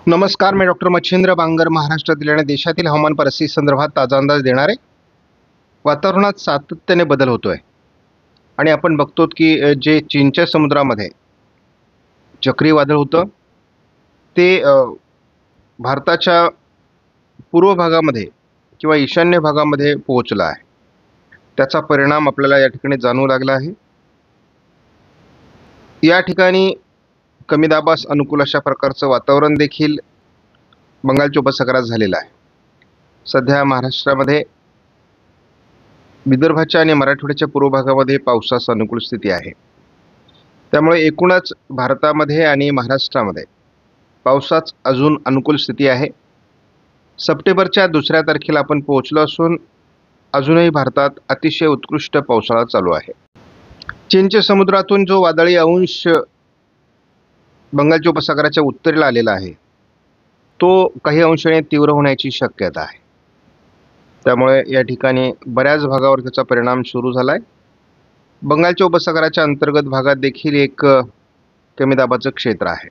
नमस्कार, मी डॉक्टर मच्छिंद्र बांगर महाराष्ट्रातील आणि देशातील हवामान परिस्थिती संदर्भात ताजा अंदाज देणार आहे. वातावरणात सातत्याने बदल होतोय आणि आपण बघतो की जे चीनच्या समुद्रामध्ये चक्रीवादळ होतं ते भारताच्या पूर्व भागामध्ये किंवा ईशान्य भागामध्ये पोहोचलं आहे. त्याचा परिणाम आपल्याला या ठिकाणी जाणवू लागला आहे. या ठिकाणी कमी दाबास अनुकूल अशा प्रकारचं वातावरण देखील बंगालच्या उपसागरात झालेलं आहे. सध्या महाराष्ट्रामध्ये विदर्भाच्या आणि मराठवाड्याच्या पूर्व भागामध्ये पावसास अनुकूल स्थिती आहे. त्यामुळे एकूणच भारतामध्ये आणि महाराष्ट्रामध्ये पावसाच अजून अनुकूल स्थिती आहे. सप्टेंबरच्या 2 तारखेला आपण पोहोचलो असून अजूनही भारतात अतिशय उत्कृष्ट पावसाळा चालू आहे. चीनच्या समुद्रातून जो वादळी अंश बंगालच्या उपसागराच्या उत्तरेला आलेला आहे तो काही अंशाने तीव्र होण्याची शक्यता आहे. त्यामुळे या ठिकाणी बऱ्याच भागावर त्याचा परिणाम सुरू झाला आहे. बंगालच्या उपसागराच्या अंतर्गत भागात देखील एक कमी दाबाचं क्षेत्र आहे.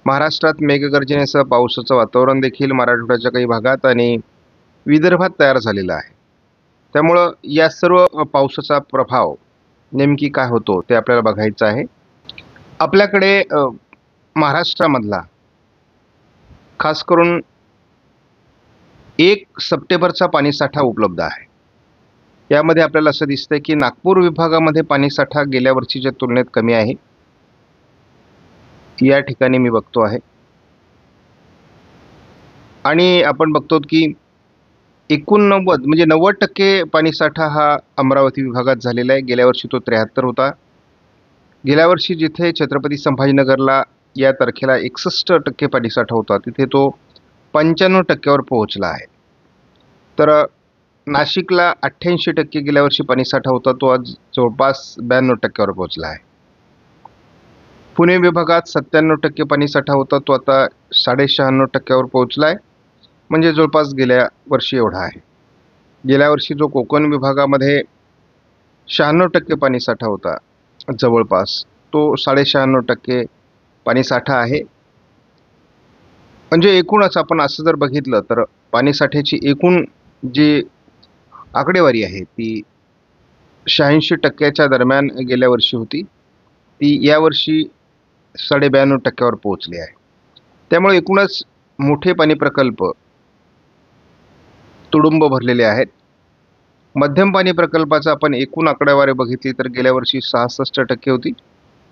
महाराष्ट्रात मेघगर्जनेसह पावसाचं वातावरण देखील मराठवाड्याच्या काही भागात आणि विदर्भात तयार झालेलं आहे. त्यामुळं या सर्व पावसाचा प्रभाव नेमकी काय होतो ते आपल्याला बघायचं आहे. आपल्याकडे महाराष्ट्रामधला खास करून 1 सप्टेंबरचा पाणीसाठा उपलब्ध आहे. यामध्ये आपल्याला असं दिसतंय की नागपूर विभागामध्ये पाणीसाठा गेल्या वर्षीच्या तुलनेत कमी आहे. या ठिकाणी मी बघतो आहे आणि आपण बघतो की 89 म्हणजे 90% पाणीसाठा हा अमरावती विभागात झालेला आहे. गेल्या वर्षी तो 73 होता. गेल्या वर्षी जिथे छत्रपती संभाजीनगरला या तारखेला 61% पाणीसाठा होता तिथे तो 95% पोहोचला आहे. तर नाशिकला 88% गेल्या वर्षी पाणीसाठा होता तो आज जवळपास 92% पोहोचला आहे. पुणे विभागात 97% पाणीसाठा होता तो आता 96.5% पोहोचला आहे, म्हणजे जवळपास गेल्या वर्षी एवढा आहे. गेल्या वर्षी जो कोकण विभागामध्ये 96% पाणीसाठा होता जवळपास तो 96.5% पाणीसाठा आहे. म्हणजे एकूणच आपण असं जर बघितलं तर पाणीसाठ्याची एकूण जी आकडेवारी आहे ती 86% दरम्यान गेल्या वर्षी होती, ती यावर्षी 92.5% पोहोचली आहे. त्यामुळे एकूणच मोठे पाणी प्रकल्प तुडुंब भरलेले आहेत. मध्यम पाणी प्रकल्पाचा आपण एकूण आकडेवारी बघितली तर गेल्या वर्षी 66% होती,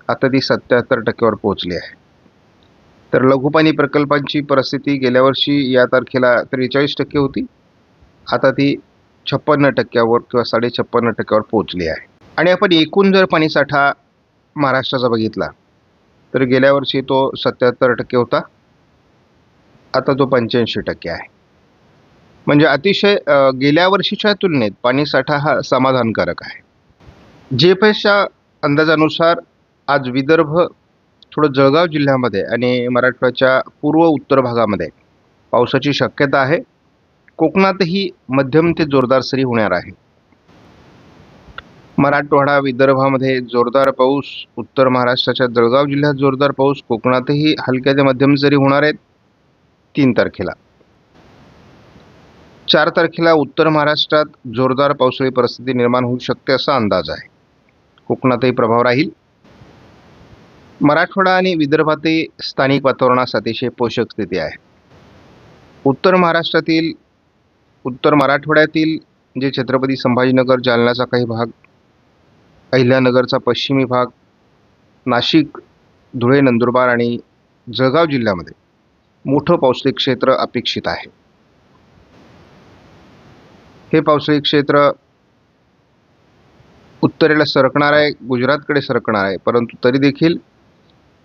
आता ती 77% पोहोचली आहे. तर लघुपाणी प्रकल्पांची परिस्थिती गेल्या वर्षी या तारखेला 43% होती, आता ती 56% किंवा 56.5% पोहोचली आहे. आणि आपण एकूण जर पाणीसाठा महाराष्ट्राचा बघितला तर गेल्या वर्षी तो 77% होता, आता तो 85% आहे. म्हणजे अतिशय गेल्या वर्षीच्या तुलनेत पाणीसाठा हा समाधानकारक आहे. GFSच्या अंदाजानुसार आज विदर्भ, थोडं जळगाव जिल्ह्यामध्ये आणि मराठवाड्याच्या पूर्व उत्तर भागामध्ये पावसाची शक्यता आहे. कोकणातही मध्यम ते जोरदार सरी होणार आहे. मराठवाडा विदर्भामध्ये जोरदार पाऊस, उत्तर महाराष्ट्राच्या जळगाव जिल्ह्यात जोरदार पाऊस, कोकणातही हलक्या ते मध्यम सरी होणार आहेत 3 तारखेला. 4 तारखेला उत्तर महाराष्ट्रात जोरदार पावसाळी परिस्थिती निर्माण होऊ शकते असा अंदाज आहे. कोकणातही प्रभाव राहील. मराठवाडा आणि विदर्भातही स्थानिक वातावरणास अतिशय पोषक स्थिती आहे. उत्तर मराठवाड्यातील जे छत्रपती संभाजीनगर, जालन्याचा काही भाग, अहिल्यानगरचा पश्चिमी भाग, नाशिक, धुळे, नंदुरबार आणि जळगाव जिल्ह्यामध्ये मोठं पावसाळी क्षेत्र अपेक्षित आहे. हे पावसाळी क्षेत्र उत्तरेला सरकणार आहे, गुजरातकडे सरकणार आहे, परंतु तरी देखील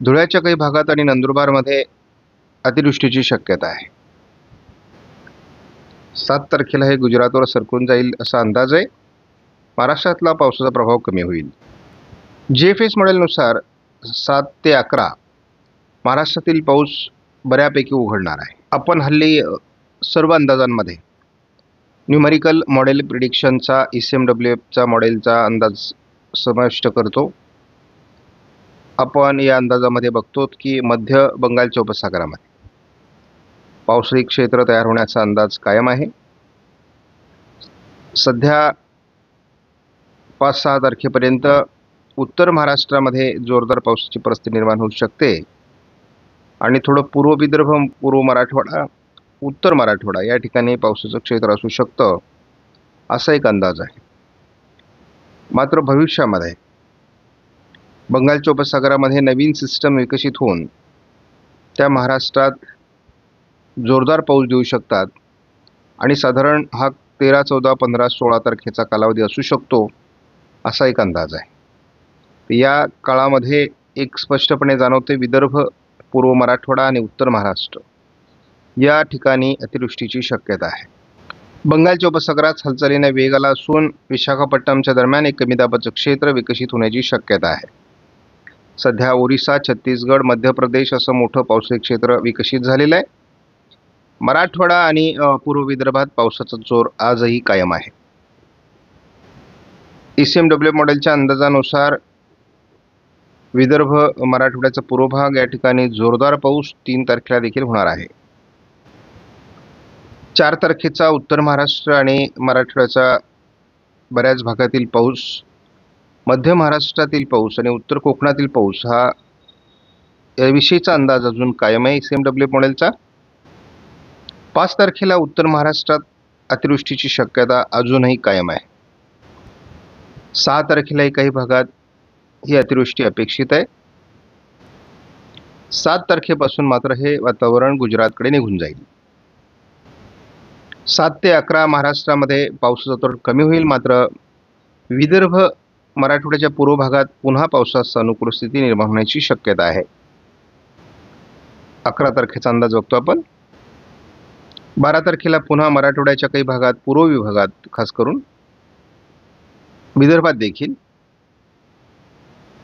धुळ्याच्या काही भागात आणि नंदुरबारमध्ये अतिवृष्टीची शक्यता आहे. 7 तारखेला हे गुजरातवर सरकून जाईल असा अंदाज आहे. महाराष्ट्रातला पावसाचा प्रभाव कमी होईल. GFS मॉडेलनुसार 7 ते 11 महाराष्ट्रातील पाऊस बऱ्यापैकी उघडणार आहे. आपण हल्ली सर्व अंदाजांमध्ये न्यूमेरिकल मॉडेल प्रिडिक्शनचा ECMWFचा मॉडेलचा अंदाज समाविष्ट करतो. आपण या अंदाजामध्ये बघतो की मध्य बंगालच्या उपसागरामध्ये पावसाळी क्षेत्र तयार होण्याचा अंदाज कायम आहे. सध्या 5-6 तारखेपर्यंत उत्तर महाराष्ट्रामध्ये जोरदार पावसाची परिस्थिती निर्माण होऊ शकते आणि थोडं पूर्व विदर्भ, पूर्व मराठवाडा, उत्तर मराठवाडा या ठिकाणी पावसाचं क्षेत्र असू शकतं, असा एक अंदाज आहे. मात्र भविष्यामध्ये बंगालच्या उपसागरामध्ये नवीन सिस्टम विकसित होऊन त्या महाराष्ट्रात जोरदार पाऊस देऊ शकतात आणि साधारण हा 13, 14, 15, 16 तारखेचा कालावधी असू शकतो, असा एक अंदाज आहे. या काळामध्ये एक स्पष्टपणे जाणवते विदर्भ, पूर्व मराठवाडा आणि उत्तर महाराष्ट्र या ठिकाणी अतिवृष्टीची शक्यता आहे. बंगालच्या उपसागरात हालचालीने वेग आला असून विशाखापट्टणमच्या दरम्यान एक कमी दाबाचं क्षेत्र विकसित होण्याची शक्यता आहे. सध्या ओरिसा, छत्तीसगड, मध्य प्रदेश असं मोठं पावसाळी क्षेत्र विकसित झालेलं आहे. मराठवाडा आणि पूर्व विदर्भात पावसाचा जोर आजही कायम आहे. ECMW मॉडेलच्या अंदाजानुसार विदर्भ, मराठवाड्याचा पूर्व भाग या ठिकाणी जोरदार पाऊस 3 तारखेला देखील होणार आहे. 4 तारखेचा उत्तर महाराष्ट्र आणि मराठवाड्याच्या बऱ्याच भागातील पाऊस, मध्य महाराष्ट्रातील पाऊस आणि उत्तर कोकणातील पाऊस हा याविषयीचा अंदाज अजून कायम आहे ECMW मॉडेलचा. 5 तारखेला उत्तर महाराष्ट्रात अतिवृष्टीची शक्यता अजूनही कायम आहे. 6 तारखेलाही काही भागात ही अतिवृष्टी अपेक्षित आहे. 7 तारखेपासून मात्र हे वातावरण गुजरातकडे निघून जाईल. 7 ते 11 महाराष्ट्रामध्ये पावसाचा जोर कमी होईल, मात्र विदर्भ, मराठवाड्याच्या पूर्व भागात पुन्हा पावसाची अनुकूल स्थिती निर्माण होण्याची शक्यता आहे. 11 तारखेचा अंदाज बघतो आपण. 12 तारखेला पुन्हा मराठवाड्याच्या काही भागात, पूर्व विभागात खास करून विदर्भात देखील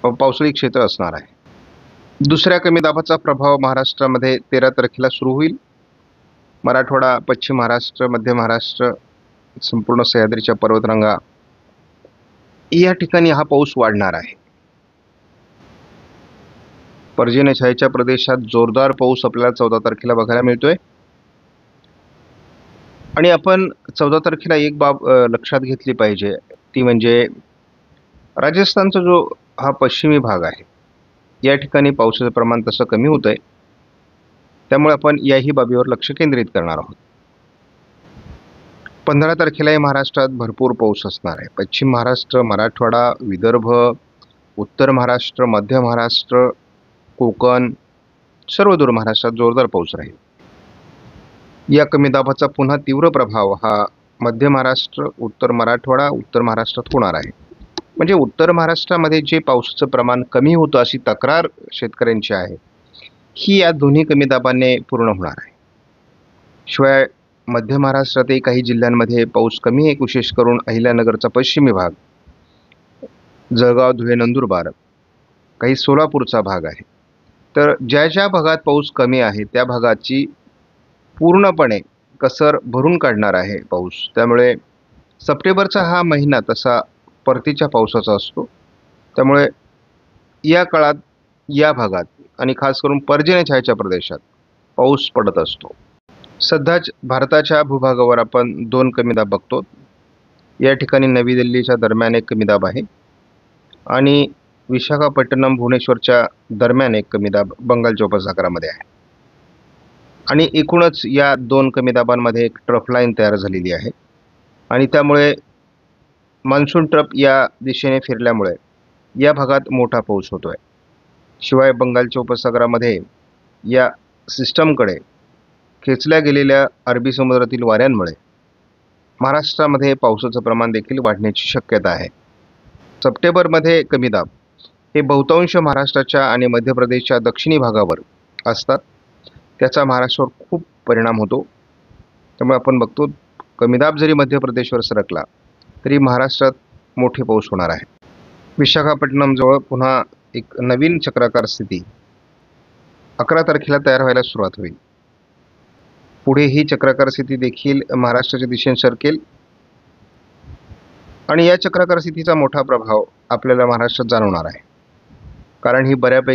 पावसाळी क्षेत्र असणार आहे. दुसऱ्या कमी दाबाचा प्रभाव महाराष्ट्रामध्ये 13 तारखेला सुरू होईल. मराठवाडा, पश्चिम महाराष्ट्र, मध्य महाराष्ट्र, संपूर्ण सह्याद्रीच्या पर्वतरांगा या ठिकाणी हा पाऊस वाढणार आहे. पर्जन्यछायेच्या प्रदेशात जोरदार पाऊस आपल्याला 14 तारखेला बघायला मिळतोय. आणि आपण 14 तारखेला एक बाब लक्षात घेतली पाहिजे, ती म्हणजे राजस्थानचा जो हा पश्चिमी भाग आहे, या ठिकाणी पावसाचं प्रमाण तसं कमी होतं आहे. त्यामुळे आपण याही बाबीवर लक्ष केंद्रित करणार आहोत. 15 तारखेलाही महाराष्ट्रात भरपूर पाऊस असणार आहे. पश्चिम महाराष्ट्र, मराठवाडा, विदर्भ, उत्तर महाराष्ट्र, मध्य महाराष्ट्र, कोकण, सर्व दूर महाराष्ट्रात जोरदार पाऊस राहील. या कमी दाबाचा पुन्हा तीव्र प्रभाव हा मध्य महाराष्ट्र, उत्तर मराठवाडा, उत्तर महाराष्ट्रात होणार आहे. म्हणजे उत्तर महाराष्ट्रामध्ये जे पावसाचं प्रमाण कमी होतं अशी तक्रार शेतकऱ्यांची आहे, ही या दोन्ही कमी दाबाने पूर्ण होणार आहे. शिवाय मध्य महाराष्ट्रातही काही जिल्ह्यांमध्ये पाऊस कमी आहे. विशेष करून अहिल्यानगरचा पश्चिमी भाग, जळगाव, धुळे, नंदुरबार, काही सोलापूरचा भाग आहे. तर ज्या ज्या भागात पाऊस कमी आहे त्या भागाची पूर्णपणे कसर भरून काढणार आहे पाऊस. त्यामुळे सप्टेंबरचा हा महिना तसा परतीच्या पावसाचा असतो. त्यामुळे या काळात या भागात आणि खास करून पर्जन्यछायेच्या प्रदेशात पाऊस पडत असतो. सध्याच भारताच्या भूभागावर आपण 2 कमी दाब बघतो. या ठिकाणी नवी दिल्लीच्या दरम्यान एक कमी दाब आहे आणि विशाखापट्टणम, भुवनेश्वरच्या दरम्यान एक कमी दाब बंगालच्या उपसागरामध्ये आहे. आणि एकूणच या 2 कमी दाबांमध्ये एक ट्रफ लाईन तयार झालेली आहे आणि त्यामुळे मान्सून ट्रफ या दिशेने फिरल्यामुळे या भागात मोठा पाऊस होतो आहे. शिवाय बंगालच्या उपसागरामध्ये या सिस्टमकडे खेचल्या गेलेल्या अरबी समुद्रातील वाऱ्यांमुळे महाराष्ट्रामध्ये पावसाचं प्रमाण देखील वाढण्याची शक्यता आहे. सप्टेंबरमध्ये कमी दाब हे बहुतांश महाराष्ट्राच्या आणि मध्य प्रदेशच्या दक्षिणी भागावर असतात. त्याचा महाराष्ट्रावर खूप परिणाम होतो. त्यामुळे आपण बघतो कमी दाब जरी मध्य प्रदेशवर सरकला तरी महाराष्ट्रात मोठे पाऊस होणार आहे. विशाखापट्टणमजवळ पुन्हा एक नवीन चक्राकार स्थिती 11 तारखेला तयार व्हायला सुरुवात होईल. पुढे ही चक्राकार स्थिती देखील महाराष्ट्राच्या दिशेने सरकेल आणि या चक्राकार स्थितीचा मोठा प्रभाव आपल्याला महाराष्ट्रात जाणवणार आहे. कारण ही बऱ्यापैकी